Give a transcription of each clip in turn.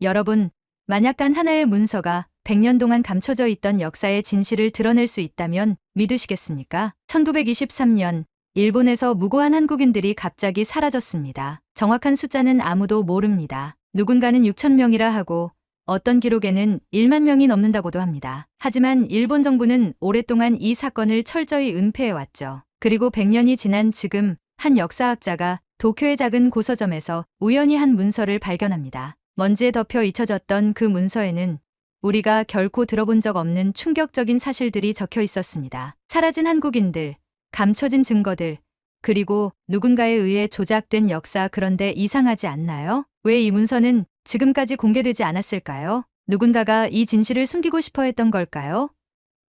여러분, 만약 단 하나의 문서가 100년 동안 감춰져 있던 역사의 진실을 드러낼 수 있다면 믿으시겠습니까? 1923년 일본에서 무고한 한국인들이 갑자기 사라졌습니다. 정확한 숫자는 아무도 모릅니다. 누군가는 6천 명이라 하고 어떤 기록에는 1만 명이 넘는다고도 합니다. 하지만 일본 정부는 오랫동안 이 사건을 철저히 은폐해왔죠. 그리고 100년이 지난 지금 한 역사학자가 도쿄의 작은 고서점에서 우연히 한 문서를 발견합니다. 먼지에 덮여 잊혀졌던 그 문서에는 우리가 결코 들어본 적 없는 충격적인 사실들이 적혀 있었습니다. 사라진 한국인들, 감춰진 증거들, 그리고 누군가에 의해 조작된 역사. 그런데 이상하지 않나요? 왜 이 문서는 지금까지 공개되지 않았을까요? 누군가가 이 진실을 숨기고 싶어 했던 걸까요?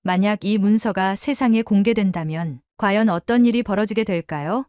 만약 이 문서가 세상에 공개된다면 과연 어떤 일이 벌어지게 될까요?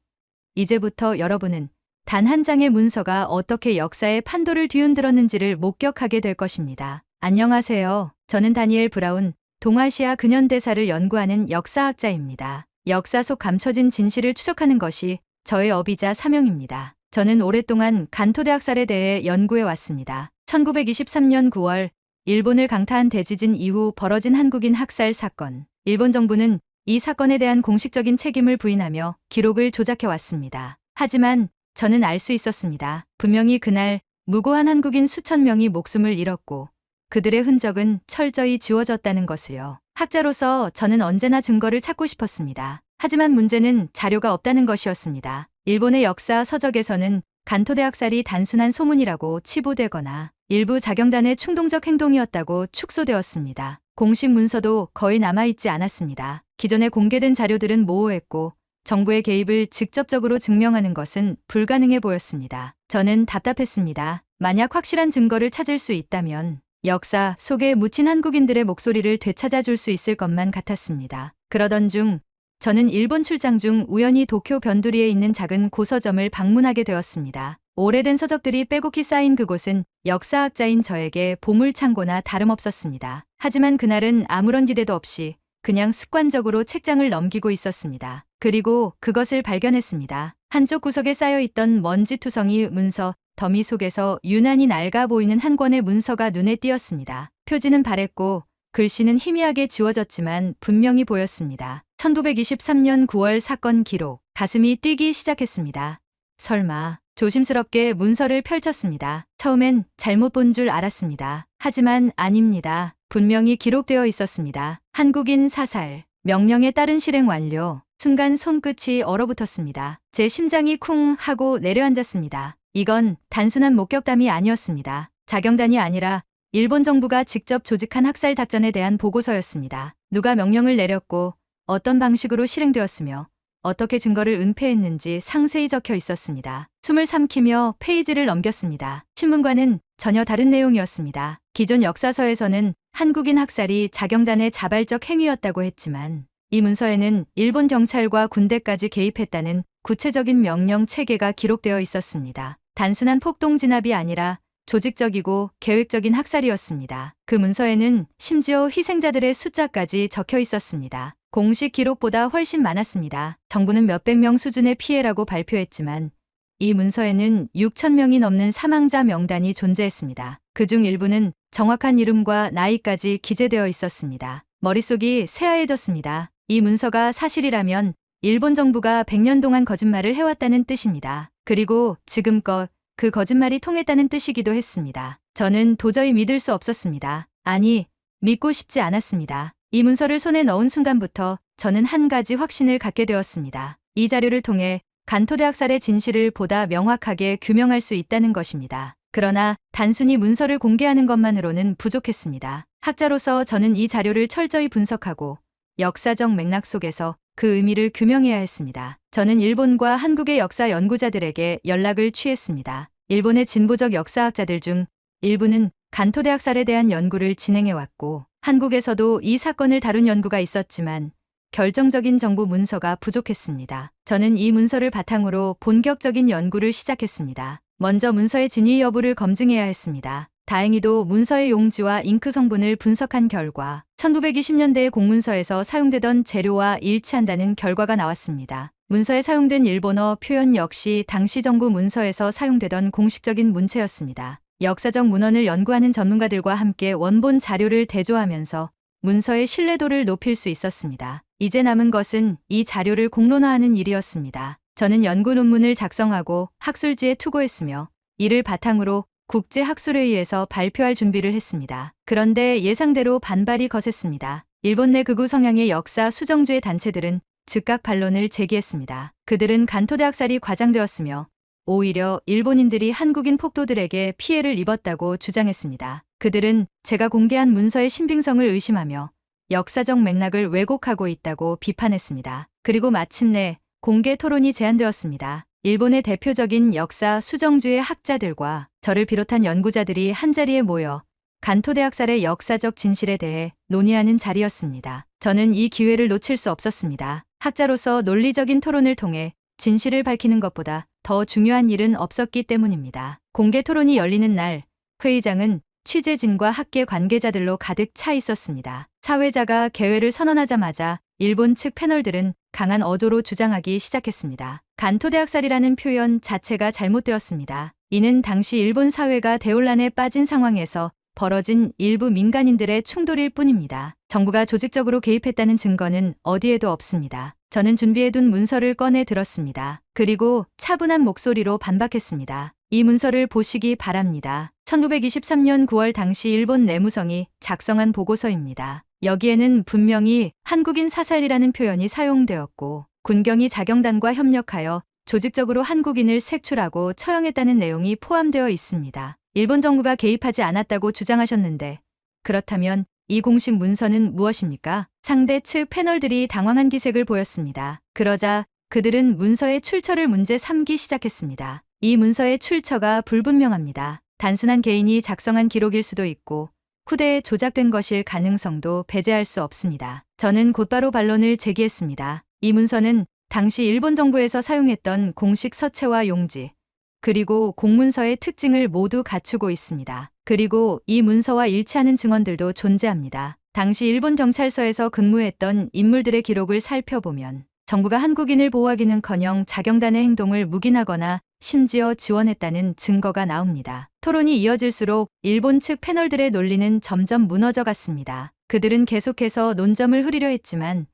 이제부터 여러분은 단 한 장의 문서가 어떻게 역사의 판도를 뒤흔들었는지를 목격하게 될 것입니다. 안녕하세요. 저는 다니엘 브라운, 동아시아 근현대사를 연구하는 역사학자입니다. 역사 속 감춰진 진실을 추적하는 것이 저의 업이자 사명입니다. 저는 오랫동안 간토대학살에 대해 연구해 왔습니다. 1923년 9월 일본을 강타한 대지진 이후 벌어진 한국인 학살 사건. 일본 정부는 이 사건에 대한 공식적인 책임을 부인하며 기록을 조작해 왔습니다. 하지만 저는 알 수 있었습니다. 분명히 그날 무고한 한국인 수천 명이 목숨을 잃었고 그들의 흔적은 철저히 지워졌다는 것을요. 학자로서 저는 언제나 증거를 찾고 싶었습니다. 하지만 문제는 자료가 없다는 것이었습니다. 일본의 역사 서적에서는 간토대학살이 단순한 소문이라고 치부되거나 일부 자경단의 충동적 행동이었다고 축소되었습니다. 공식 문서도 거의 남아있지 않았습니다. 기존에 공개된 자료들은 모호했고 정부의 개입을 직접적으로 증명하는 것은 불가능해 보였습니다. 저는 답답했습니다. 만약 확실한 증거를 찾을 수 있다면 역사 속에 묻힌 한국인들의 목소리를 되찾아줄 수 있을 것만 같았습니다. 그러던 중 저는 일본 출장 중 우연히 도쿄 변두리에 있는 작은 고서점을 방문하게 되었습니다. 오래된 서적들이 빼곡히 쌓인 그곳은 역사학자인 저에게 보물창고나 다름없었습니다. 하지만 그날은 아무런 기대도 없이 그냥 습관적으로 책장을 넘기고 있었습니다. 그리고 그것을 발견했습니다. 한쪽 구석에 쌓여있던 먼지투성이 문서 더미 속에서 유난히 낡아 보이는 한 권의 문서가 눈에 띄었습니다. 표지는 바랬고 글씨는 희미하게 지워졌지만 분명히 보였습니다. 1923년 9월 사건 기록. 가슴이 뛰기 시작했습니다. 설마. 조심스럽게 문서를 펼쳤습니다. 처음엔 잘못 본 줄 알았습니다. 하지만 아닙니다. 분명히 기록되어 있었습니다. 한국인 사살. 명령에 따른 실행 완료. 순간 손끝이 얼어붙었습니다. 제 심장이 쿵 하고 내려앉았습니다. 이건 단순한 목격담이 아니었습니다. 자경단이 아니라 일본 정부가 직접 조직한 학살 작전에 대한 보고서였습니다. 누가 명령을 내렸고 어떤 방식으로 실행되었으며 어떻게 증거를 은폐했는지 상세히 적혀 있었습니다. 숨을 삼키며 페이지를 넘겼습니다. 신문과는 전혀 다른 내용이었습니다. 기존 역사서에서는 한국인 학살이 자경단의 자발적 행위였다고 했지만 이 문서에는 일본 경찰과 군대까지 개입했다는 구체적인 명령 체계가 기록되어 있었습니다. 단순한 폭동 진압이 아니라 조직적이고 계획적인 학살이었습니다. 그 문서에는 심지어 희생자들의 숫자까지 적혀 있었습니다. 공식 기록보다 훨씬 많았습니다. 정부는 몇백 명 수준의 피해라고 발표했지만 이 문서에는 6천 명이 넘는 사망자 명단이 존재했습니다. 그중 일부는 정확한 이름과 나이까지 기재되어 있었습니다. 머릿속이 새하얘졌습니다. 이 문서가 사실이라면 일본 정부가 100년 동안 거짓말을 해왔다는 뜻입니다. 그리고 지금껏 그 거짓말이 통했다는 뜻이기도 했습니다. 저는 도저히 믿을 수 없었습니다. 아니, 믿고 싶지 않았습니다. 이 문서를 손에 넣은 순간부터 저는 한 가지 확신을 갖게 되었습니다. 이 자료를 통해 간토대학살의 진실을 보다 명확하게 규명할 수 있다는 것입니다. 그러나 단순히 문서를 공개하는 것만으로는 부족했습니다. 학자로서 저는 이 자료를 철저히 분석하고 역사적 맥락 속에서 그 의미를 규명해야 했습니다. 저는 일본과 한국의 역사 연구자들에게 연락을 취했습니다. 일본의 진보적 역사학자들 중 일부는 간토대학살에 대한 연구를 진행해왔고 한국에서도 이 사건을 다룬 연구가 있었지만 결정적인 정보 문서가 부족했습니다. 저는 이 문서를 바탕으로 본격적인 연구를 시작했습니다. 먼저 문서의 진위 여부를 검증해야 했습니다. 다행히도 문서의 용지와 잉크 성분을 분석한 결과 1920년대의 공문서에서 사용되던 재료와 일치한다는 결과가 나왔습니다. 문서에 사용된 일본어 표현 역시 당시 정부 문서에서 사용되던 공식적인 문체였습니다. 역사적 문헌을 연구하는 전문가들과 함께 원본 자료를 대조하면서 문서의 신뢰도를 높일 수 있었습니다. 이제 남은 것은 이 자료를 공론화하는 일이었습니다. 저는 연구 논문을 작성하고 학술지에 투고했으며 이를 바탕으로 국제학술회의에서 발표할 준비를 했습니다. 그런데 예상대로 반발이 거셌습니다. 일본 내 극우 성향의 역사 수정주의 단체들은 즉각 반론을 제기했습니다. 그들은 간토대 학살이 과장되었으며 오히려 일본인들이 한국인 폭도들에게 피해를 입었다고 주장했습니다. 그들은 제가 공개한 문서의 신빙성을 의심하며 역사적 맥락을 왜곡하고 있다고 비판했습니다. 그리고 마침내 공개 토론이 제안되었습니다. 일본의 대표적인 역사 수정주의 학자들과 저를 비롯한 연구자들이 한자리에 모여 간토대 학살의 역사적 진실에 대해 논의하는 자리였습니다. 저는 이 기회를 놓칠 수 없었습니다. 학자로서 논리적인 토론을 통해 진실을 밝히는 것보다 더 중요한 일은 없었기 때문입니다. 공개 토론이 열리는 날, 회의장은 취재진과 학계 관계자들로 가득 차 있었습니다. 사회자가 개회를 선언하자마자 일본 측 패널들은 강한 어조로 주장하기 시작했습니다. 간토대 학살이라는 표현 자체가 잘못되었습니다. 이는 당시 일본 사회가 대혼란에 빠진 상황에서 벌어진 일부 민간인들의 충돌일 뿐입니다. 정부가 조직적으로 개입했다는 증거는 어디에도 없습니다. 저는 준비해둔 문서를 꺼내 들었습니다. 그리고 차분한 목소리로 반박했습니다. 이 문서를 보시기 바랍니다. 1923년 9월 당시 일본 내무성이 작성한 보고서입니다. 여기에는 분명히 한국인 사살이라는 표현이 사용되었고 군경이 자경단과 협력하여 조직적으로 한국인을 색출하고 처형했다는 내용이 포함되어 있습니다. 일본 정부가 개입하지 않았다고 주장하셨는데 그렇다면 이 공식 문서는 무엇입니까? 상대 측 패널들이 당황한 기색을 보였습니다. 그러자 그들은 문서의 출처를 문제 삼기 시작했습니다. 이 문서의 출처가 불분명합니다. 단순한 개인이 작성한 기록일 수도 있고 후대에 조작된 것일 가능성도 배제할 수 없습니다. 저는 곧바로 반론을 제기했습니다. 이 문서는 당시 일본 정부에서 사용했던 공식 서체와 용지, 그리고 공문서의 특징을 모두 갖추고 있습니다. 그리고 이 문서와 일치하는 증언들도 존재합니다. 당시 일본 경찰서에서 근무했던 인물들의 기록을 살펴보면 정부가 한국인을 보호하기는커녕 자경단의 행동을 묵인하거나 심지어 지원했다는 증거가 나옵니다. 토론이 이어질수록 일본 측 패널들의 논리는 점점 무너져 갔습니다. 그들은 계속해서 논점을 흐리려 했지만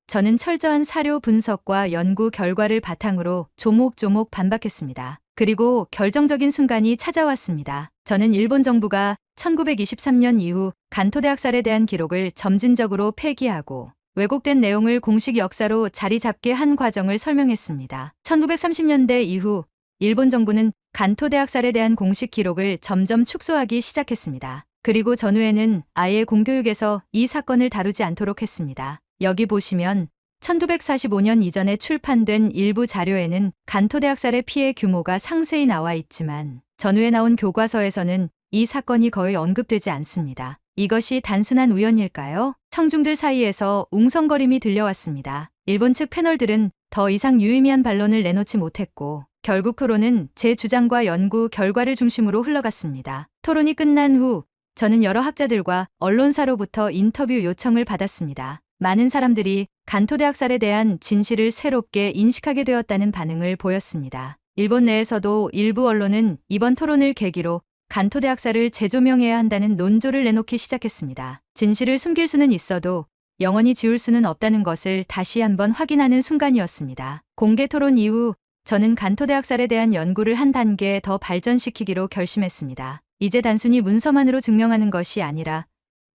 저는 철저한 사료 분석과 연구 결과를 바탕으로 조목조목 반박했습니다. 그리고 결정적인 순간이 찾아왔습니다. 저는 일본 정부가 1923년 이후 간토대 학살에 대한 기록을 점진적으로 폐기하고 왜곡된 내용을 공식 역사로 자리 잡게 한 과정을 설명했습니다. 1930년대 이후 일본 정부는 간토대 학살에 대한 공식 기록을 점점 축소하기 시작했습니다. 그리고 전후에는 아예 공교육에서 이 사건을 다루지 않도록 했습니다. 여기 보시면 1945년 이전에 출판된 일부 자료에는 간토대 학살의 피해 규모가 상세히 나와 있지만 전후에 나온 교과서에서는 이 사건이 거의 언급되지 않습니다. 이것이 단순한 우연일까요? 청중들 사이에서 웅성거림이 들려왔습니다. 일본 측 패널들은 더 이상 유의미한 반론을 내놓지 못했고 결국 토론은 제 주장과 연구 결과를 중심으로 흘러갔습니다. 토론이 끝난 후 저는 여러 학자들과 언론사로부터 인터뷰 요청을 받았습니다. 많은 사람들이 간토대 학살에 대한 진실을 새롭게 인식하게 되었다는 반응을 보였습니다. 일본 내에서도 일부 언론은 이번 토론을 계기로 간토대 학살을 재조명해야 한다는 논조를 내놓기 시작했습니다. 진실을 숨길 수는 있어도 영원히 지울 수는 없다는 것을 다시 한번 확인하는 순간이었습니다. 공개 토론 이후 저는 간토대 학살에 대한 연구를 한 단계 더 발전시키기로 결심했습니다. 이제 단순히 문서만으로 증명하는 것이 아니라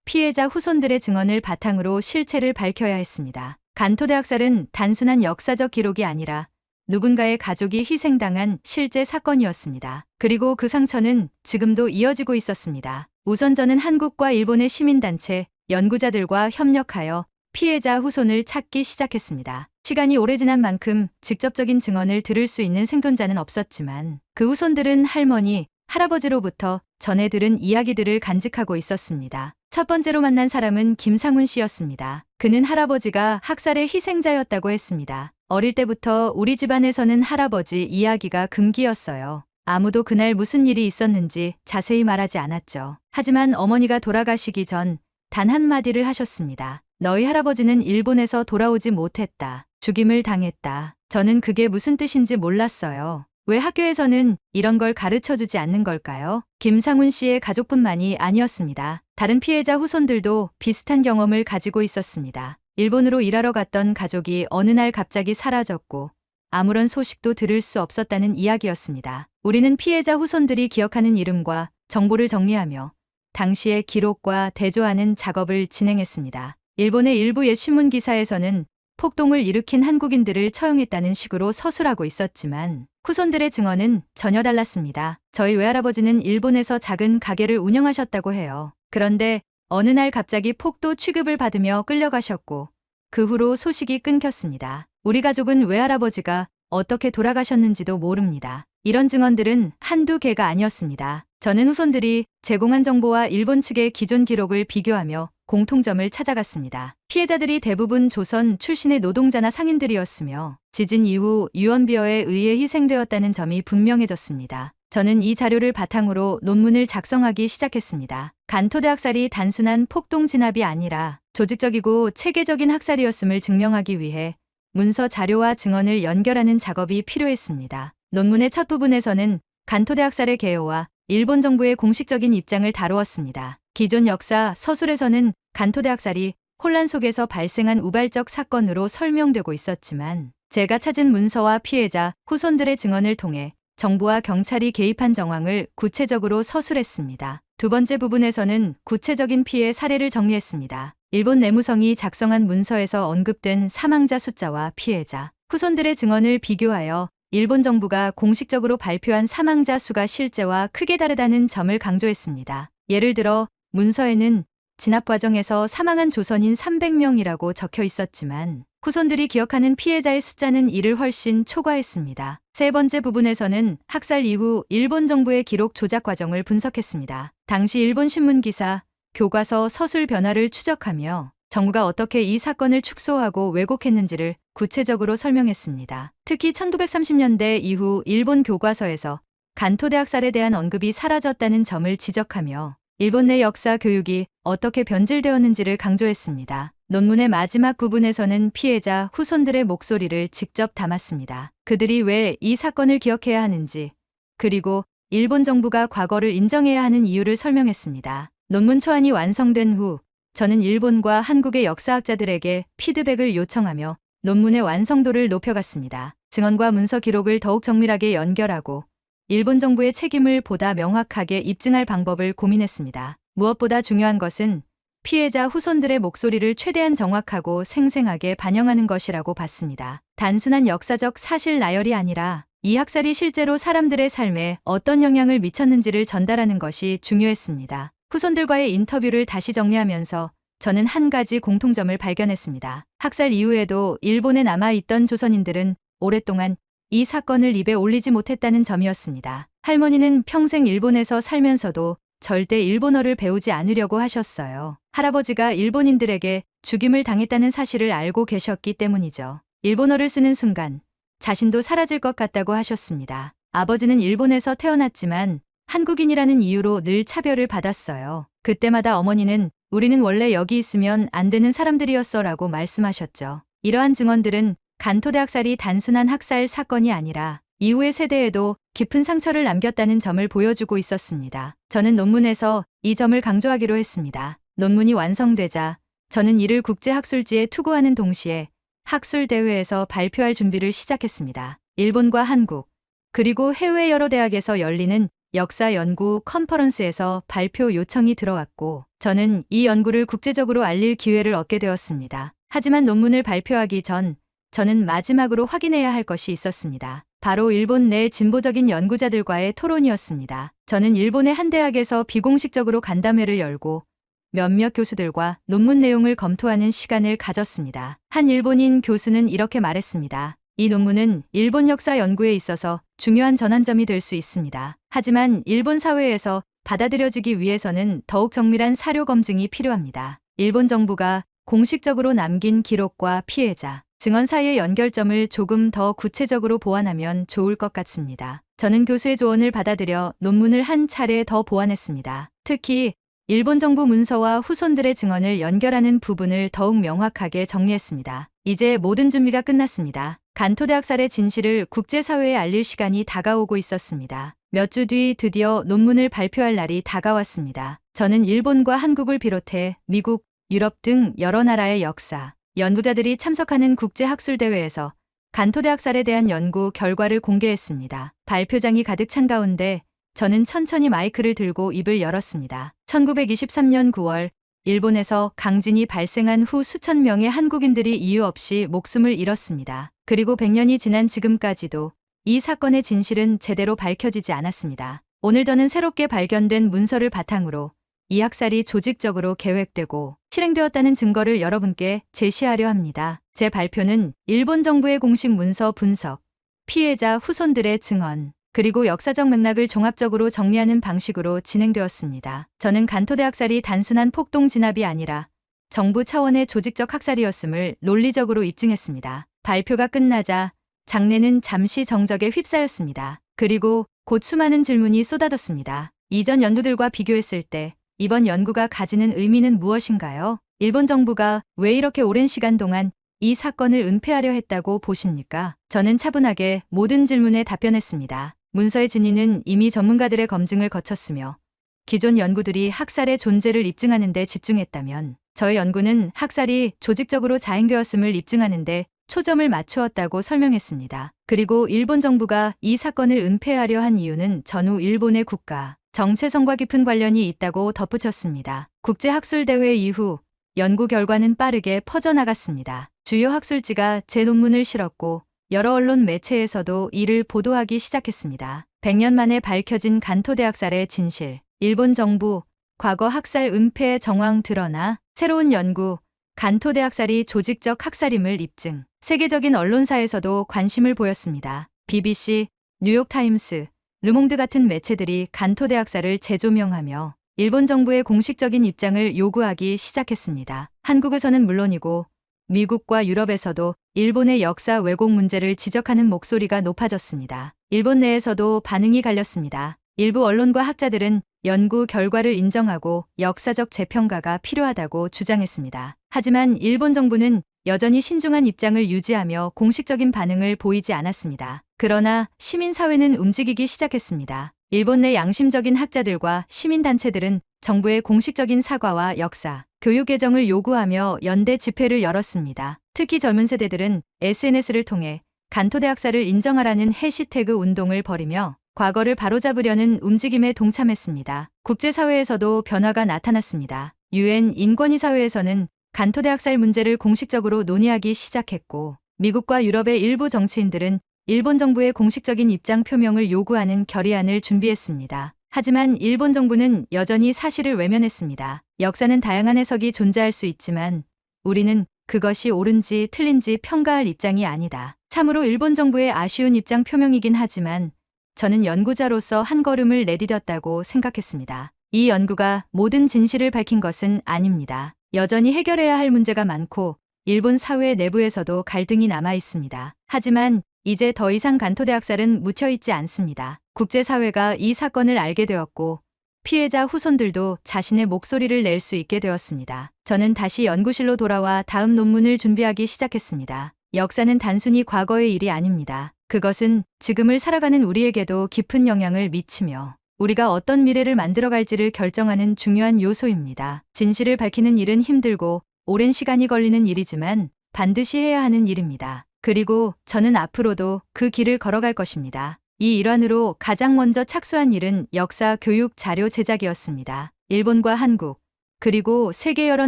피해자 후손들의 증언을 바탕으로 실체를 밝혀야 했습니다. 간토대 학살은 단순한 역사적 기록이 아니라 누군가의 가족이 희생당한 실제 사건이었습니다. 그리고 그 상처는 지금도 이어지고 있었습니다. 우선 저는 한국과 일본의 시민단체, 연구자들과 협력하여 피해자 후손을 찾기 시작했습니다. 시간이 오래 지난 만큼 직접적인 증언을 들을 수 있는 생존자는 없었지만 그 후손들은 할머니, 할아버지로부터 전해 들은 이야기들을 간직하고 있었습니다. 첫 번째로 만난 사람은 김상훈 씨였습니다. 그는 할아버지가 학살의 희생자였다고 했습니다. 어릴 때부터 우리 집안에서는 할아버지 이야기가 금기였어요. 아무도 그날 무슨 일이 있었는지 자세히 말하지 않았죠. 하지만 어머니가 돌아가시기 전 단 한마디를 하셨습니다. 너희 할아버지는 일본에서 돌아오지 못했다. 죽임을 당했다. 저는 그게 무슨 뜻인지 몰랐어요. 왜 학교에서는 이런 걸 가르쳐주지 않는 걸까요? 김상훈 씨의 가족뿐만이 아니었습니다. 다른 피해자 후손들도 비슷한 경험을 가지고 있었습니다. 일본으로 일하러 갔던 가족이 어느 날 갑자기 사라졌고 아무런 소식도 들을 수 없었다는 이야기였습니다. 우리는 피해자 후손들이 기억하는 이름과 정보를 정리하며 당시의 기록과 대조하는 작업을 진행했습니다. 일본의 일부 옛 신문 기사에서는 폭동을 일으킨 한국인들을 처형했다는 식으로 서술하고 있었지만 후손들의 증언은 전혀 달랐습니다. 저희 외할아버지는 일본에서 작은 가게를 운영하셨다고 해요. 그런데 어느 날 갑자기 폭도 취급을 받으며 끌려가셨고 그 후로 소식이 끊겼습니다. 우리 가족은 외할아버지가 어떻게 돌아가셨는지도 모릅니다. 이런 증언들은 한두 개가 아니었습니다. 저는 후손들이 제공한 정보와 일본 측의 기존 기록을 비교하며 공통점을 찾아갔습니다. 피해자들이 대부분 조선 출신의 노동자나 상인들이었으며 지진 이후 유언비어에 의해 희생되었다는 점이 분명해졌습니다. 저는 이 자료를 바탕으로 논문을 작성하기 시작했습니다. 간토대 학살이 단순한 폭동 진압이 아니라 조직적이고 체계적인 학살이었음을 증명하기 위해 문서 자료와 증언을 연결하는 작업이 필요했습니다. 논문의 첫 부분에서는 간토대 학살의 개요와 일본 정부의 공식적인 입장을 다루었습니다. 기존 역사 서술에서는 간토대 학살이 혼란 속에서 발생한 우발적 사건으로 설명되고 있었지만 제가 찾은 문서와 피해자, 후손들의 증언을 통해 정부와 경찰이 개입한 정황을 구체적으로 서술했습니다. 두 번째 부분에서는 구체적인 피해 사례를 정리했습니다. 일본 내무성이 작성한 문서에서 언급된 사망자 숫자와 피해자, 후손들의 증언을 비교하여 일본 정부가 공식적으로 발표한 사망자 수가 실제와 크게 다르다는 점을 강조했습니다. 예를 들어 문서에는 진압 과정에서 사망한 조선인 300명이라고 적혀 있었지만 후손들이 기억하는 피해자의 숫자는 이를 훨씬 초과했습니다. 세 번째 부분에서는 학살 이후 일본 정부의 기록 조작 과정을 분석했습니다. 당시 일본 신문 기사, 교과서 서술 변화를 추적하며 정부가 어떻게 이 사건을 축소하고 왜곡했는지를 구체적으로 설명했습니다. 특히 1930년대 이후 일본 교과서에서 간토대 학살에 대한 언급이 사라졌다는 점을 지적하며 일본 내 역사 교육이 어떻게 변질되었는지를 강조했습니다. 논문의 마지막 부분에서는 피해자, 후손들의 목소리를 직접 담았습니다. 그들이 왜 이 사건을 기억해야 하는지, 그리고 일본 정부가 과거를 인정해야 하는 이유를 설명했습니다. 논문 초안이 완성된 후 저는 일본과 한국의 역사학자들에게 피드백을 요청하며 논문의 완성도를 높여갔습니다. 증언과 문서 기록을 더욱 정밀하게 연결하고 일본 정부의 책임을 보다 명확하게 입증할 방법을 고민했습니다. 무엇보다 중요한 것은 피해자 후손들의 목소리를 최대한 정확하고 생생하게 반영하는 것이라고 봤습니다. 단순한 역사적 사실 나열이 아니라 이 학살이 실제로 사람들의 삶에 어떤 영향을 미쳤는지를 전달하는 것이 중요했습니다. 후손들과의 인터뷰를 다시 정리하면서 저는 한 가지 공통점을 발견했습니다. 학살 이후에도 일본에 남아있던 조선인들은 오랫동안 이 사건을 입에 올리지 못했다는 점이었습니다. 할머니는 평생 일본에서 살면서도 절대 일본어를 배우지 않으려고 하셨어요. 할아버지가 일본인들에게 죽임을 당했다는 사실을 알고 계셨기 때문이죠. 일본어를 쓰는 순간 자신도 사라질 것 같다고 하셨습니다. 아버지는 일본에서 태어났지만 한국인이라는 이유로 늘 차별을 받았어요. 그때마다 어머니는 우리는 원래 여기 있으면 안 되는 사람들이었어 라고 말씀하셨죠. 이러한 증언들은 간토대 학살이 단순한 학살 사건이 아니라 이후의 세대에도 깊은 상처를 남겼다는 점을 보여주고 있었습니다. 저는 논문에서 이 점을 강조하기로 했습니다. 논문이 완성되자 저는 이를 국제학술지에 투고하는 동시에 학술대회에서 발표할 준비를 시작했습니다. 일본과 한국, 그리고 해외 여러 대학에서 열리는 역사 연구 컨퍼런스에서 발표 요청이 들어왔고 저는 이 연구를 국제적으로 알릴 기회를 얻게 되었습니다. 하지만 논문을 발표하기 전 저는 마지막으로 확인해야 할 것이 있었습니다. 바로 일본 내 진보적인 연구자들과의 토론이었습니다. 저는 일본의 한 대학에서 비공식적으로 간담회를 열고 몇몇 교수들과 논문 내용을 검토하는 시간을 가졌습니다. 한 일본인 교수는 이렇게 말했습니다. 이 논문은 일본 역사 연구에 있어서 중요한 전환점이 될 수 있습니다. 하지만 일본 사회에서 받아들여지기 위해서는 더욱 정밀한 사료 검증이 필요합니다. 일본 정부가 공식적으로 남긴 기록과 피해자, 증언 사이의 연결점을 조금 더 구체적으로 보완하면 좋을 것 같습니다. 저는 교수의 조언을 받아들여 논문을 한 차례 더 보완했습니다. 특히 일본 정부 문서와 후손들의 증언을 연결하는 부분을 더욱 명확하게 정리했습니다. 이제 모든 준비가 끝났습니다. 간토대학살의 진실을 국제사회에 알릴 시간이 다가오고 있었습니다. 몇 주 뒤 드디어 논문을 발표할 날이 다가왔습니다. 저는 일본과 한국을 비롯해 미국, 유럽 등 여러 나라의 역사, 연구자들이 참석하는 국제학술대회에서 간토대학살에 대한 연구 결과를 공개했습니다. 발표장이 가득 찬 가운데 저는 천천히 마이크를 들고 입을 열었습니다. 1923년 9월 일본에서 강진이 발생한 후 수천 명의 한국인들이 이유 없이 목숨을 잃었습니다. 그리고 100년이 지난 지금까지도 이 사건의 진실은 제대로 밝혀지지 않았습니다. 오늘 저는 새롭게 발견된 문서를 바탕으로 이 학살이 조직적으로 계획되고 실행되었다는 증거를 여러분께 제시하려 합니다. 제 발표는 일본 정부의 공식 문서 분석, 피해자 후손들의 증언, 그리고 역사적 맥락을 종합적으로 정리하는 방식으로 진행되었습니다. 저는 간토대 학살이 단순한 폭동 진압이 아니라 정부 차원의 조직적 학살이었음을 논리적으로 입증했습니다. 발표가 끝나자 장내는 잠시 정적에 휩싸였습니다. 그리고 곧 수많은 질문이 쏟아졌습니다. 이전 연구들과 비교했을 때 이번 연구가 가지는 의미는 무엇인가요? 일본 정부가 왜 이렇게 오랜 시간 동안 이 사건을 은폐하려 했다고 보십니까? 저는 차분하게 모든 질문에 답변했습니다. 문서의 진위는 이미 전문가들의 검증을 거쳤으며 기존 연구들이 학살의 존재를 입증하는 데 집중했다면 저의 연구는 학살이 조직적으로 자행되었음을 입증하는 데 초점을 맞추었다고 설명했습니다. 그리고 일본 정부가 이 사건을 은폐하려 한 이유는 전후 일본의 국가 정체성과 깊은 관련이 있다고 덧붙였습니다. 국제학술대회 이후 연구 결과는 빠르게 퍼져나갔습니다. 주요 학술지가 제 논문을 실었고 여러 언론 매체에서도 이를 보도하기 시작했습니다. 100년 만에 밝혀진 간토대 학살의 진실, 일본 정부, 과거 학살 은폐의 정황 드러나 새로운 연구, 간토대 학살이 조직적 학살임을 입증. 세계적인 언론사에서도 관심을 보였습니다. BBC, 뉴욕타임스, 르몽드 같은 매체들이 간토대 학살을 재조명하며 일본 정부의 공식적인 입장을 요구하기 시작했습니다. 한국에서는 물론이고 미국과 유럽에서도 일본의 역사 왜곡 문제를 지적하는 목소리가 높아졌습니다. 일본 내에서도 반응이 갈렸습니다. 일부 언론과 학자들은 연구 결과를 인정하고 역사적 재평가가 필요하다고 주장했습니다. 하지만 일본 정부는 여전히 신중한 입장을 유지하며 공식적인 반응을 보이지 않았습니다. 그러나 시민사회는 움직이기 시작했습니다. 일본 내 양심적인 학자들과 시민단체들은 정부의 공식적인 사과와 역사, 교육 개정을 요구하며 연대 집회를 열었습니다. 특히 젊은 세대들은 SNS를 통해 간토대 학살을 인정하라는 해시태그 운동을 벌이며 과거를 바로잡으려는 움직임에 동참했습니다. 국제사회에서도 변화가 나타났습니다. UN 인권위사회에서는 간토대 학살 문제를 공식적으로 논의하기 시작했고 미국과 유럽의 일부 정치인들은 일본 정부의 공식적인 입장 표명을 요구하는 결의안을 준비했습니다. 하지만 일본 정부는 여전히 사실을 외면했습니다. 역사는 다양한 해석이 존재할 수 있지만 우리는 그것이 옳은지 틀린지 평가할 입장이 아니다. 참으로 일본 정부의 아쉬운 입장 표명이긴 하지만 저는 연구자로서 한 걸음을 내디뎠다고 생각했습니다. 이 연구가 모든 진실을 밝힌 것은 아닙니다. 여전히 해결해야 할 문제가 많고 일본 사회 내부에서도 갈등이 남아 있습니다. 하지만 이제 더 이상 간토대 학살은 묻혀있지 않습니다. 국제사회가 이 사건을 알게 되었고 피해자 후손들도 자신의 목소리를 낼 수 있게 되었습니다. 저는 다시 연구실로 돌아와 다음 논문을 준비하기 시작했습니다. 역사는 단순히 과거의 일이 아닙니다. 그것은 지금을 살아가는 우리에게도 깊은 영향을 미치며 우리가 어떤 미래를 만들어갈지를 결정하는 중요한 요소입니다. 진실을 밝히는 일은 힘들고 오랜 시간이 걸리는 일이지만 반드시 해야 하는 일입니다. 그리고 저는 앞으로도 그 길을 걸어갈 것입니다. 이 일환으로 가장 먼저 착수한 일은 역사 교육 자료 제작이었습니다. 일본과 한국, 그리고 세계 여러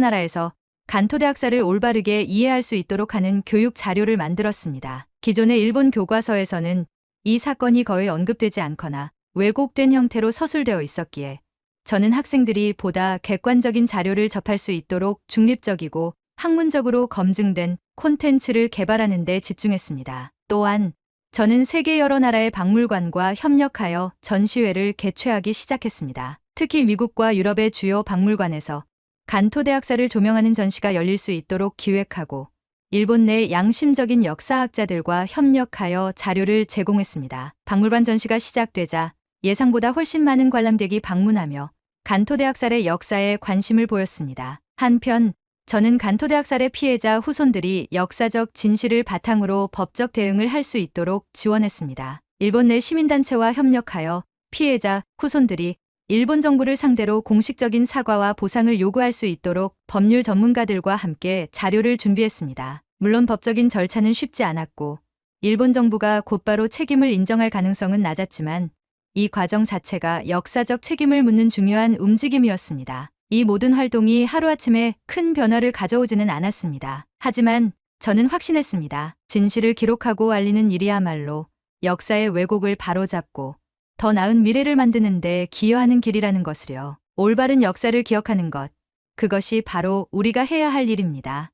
나라에서 간토대 학살을 올바르게 이해할 수 있도록 하는 교육 자료를 만들었습니다. 기존의 일본 교과서에서는 이 사건이 거의 언급되지 않거나 왜곡된 형태로 서술되어 있었기에 저는 학생들이 보다 객관적인 자료를 접할 수 있도록 중립적이고 학문적으로 검증된 콘텐츠를 개발하는 데 집중했습니다. 또한 저는 세계 여러 나라의 박물관과 협력하여 전시회를 개최하기 시작했습니다. 특히 미국과 유럽의 주요 박물관에서 간토대 학살을 조명하는 전시가 열릴 수 있도록 기획하고 일본 내 양심적인 역사학자들과 협력하여 자료를 제공했습니다. 박물관 전시가 시작되자 예상보다 훨씬 많은 관람객이 방문하며 간토대 학살의 역사에 관심을 보였습니다. 한편 저는 간토대학살의 피해자 후손들이 역사적 진실을 바탕으로 법적 대응을 할 수 있도록 지원했습니다. 일본 내 시민단체와 협력하여 피해자 후손들이 일본 정부를 상대로 공식적인 사과와 보상을 요구할 수 있도록 법률 전문가들과 함께 자료를 준비했습니다. 물론 법적인 절차는 쉽지 않았고 일본 정부가 곧바로 책임을 인정할 가능성은 낮았지만 이 과정 자체가 역사적 책임을 묻는 중요한 움직임이었습니다. 이 모든 활동이 하루아침에 큰 변화를 가져오지는 않았습니다. 하지만 저는 확신했습니다. 진실을 기록하고 알리는 일이야말로 역사의 왜곡을 바로잡고 더 나은 미래를 만드는 데 기여하는 길이라는 것을요. 올바른 역사를 기억하는 것, 그것이 바로 우리가 해야 할 일입니다.